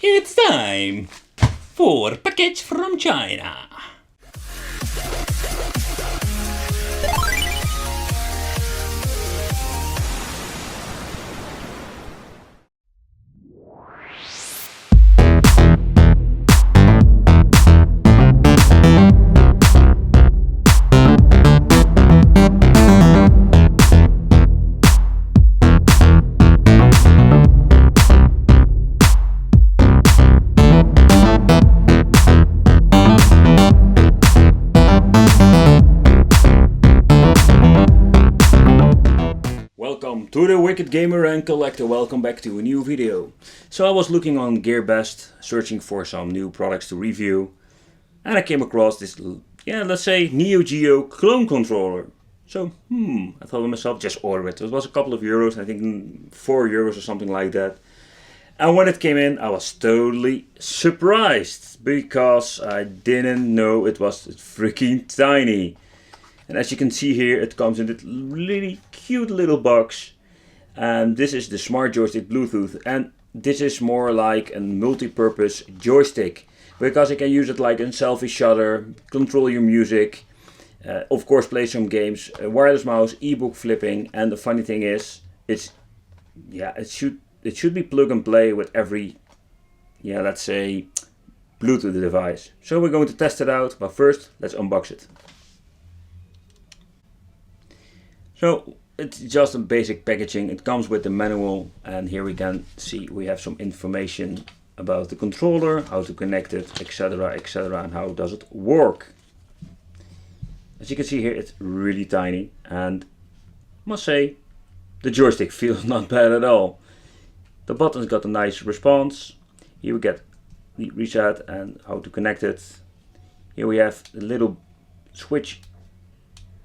It's time for package from China. Welcome to the Wicked Gamer and Collector, welcome back to a new video. So I was looking on GearBest, searching for some new products to review. And I came across this, let's say Neo Geo clone controller. So, I thought to myself, just order it. It was a couple of euros, I think 4 euros or something like that. And when it came in, I was totally surprised, because I didn't know it was freaking tiny. And as you can see here, it comes in this really cute little box. And this is the Smart Joystick Bluetooth. And this is more like a multi-purpose joystick, because you can use it like a selfie shutter, control your music, of course play some games, wireless mouse, ebook flipping. And the funny thing is, it should be plug and play with every, let's say, Bluetooth device. So we're going to test it out, but first let's unbox it. So it's just a basic packaging. It comes with the manual, and here we can see we have some information about the controller, how to connect it, etc, and how does it work. As you can see here, it's really tiny, and I must say the joystick feels not bad at all. The buttons got a nice response. Here we get the reset and how to connect it. Here we have a little switch.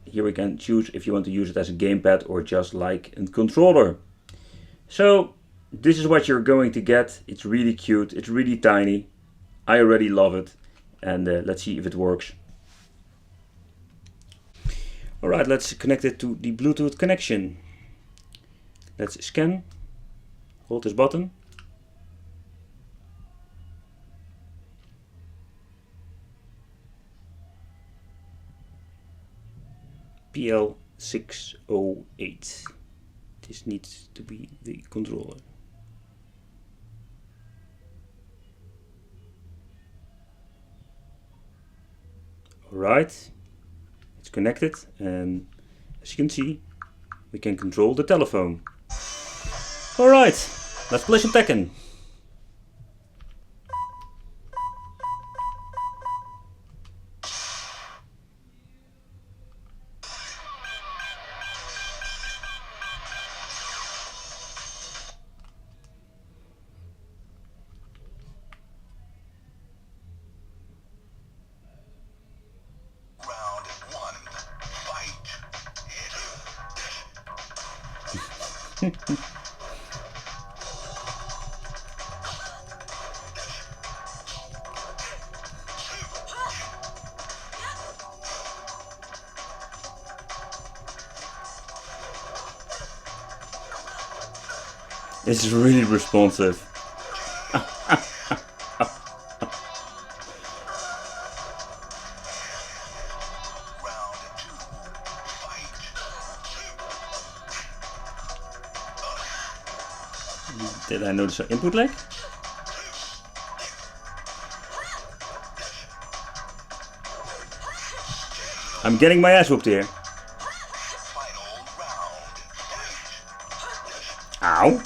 Here we can choose if you want to use it as a gamepad or just like a controller. So this is what you're going to get. It's really cute, it's really tiny. I already love it, and let's see if it works. Alright, let's connect it to the Bluetooth connection. Let's scan, hold this button. PL608. This needs to be the controller. Alright, it's connected, and as you can see, we can control the telephone. Alright, let's play some Tekken. It's really responsive. Did I notice an input lag? I'm getting my ass whooped here. Ow.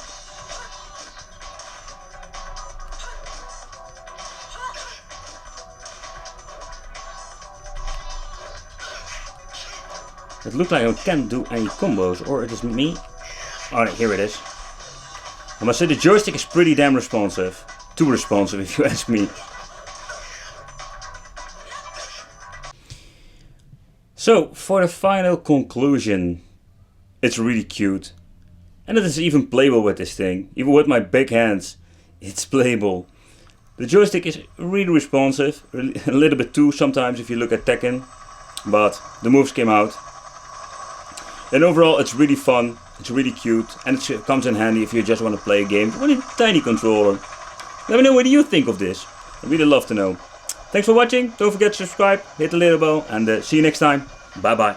It looks like I can't do any combos, or it is me. Alright, here it is. I must say the joystick is pretty damn responsive. Too responsive if you ask me. So, for the final conclusion, it's really cute. And it is even playable with this thing. Even with my big hands, it's playable. The joystick is really responsive, a little bit too sometimes if you look at Tekken. But the moves came out. And overall it's really fun, it's really cute, and it comes in handy if you just want to play a game with a tiny controller. Let me know what you think of this. I'd really love to know. Thanks for watching. Don't forget to subscribe, hit the little bell, and see you next time. Bye bye.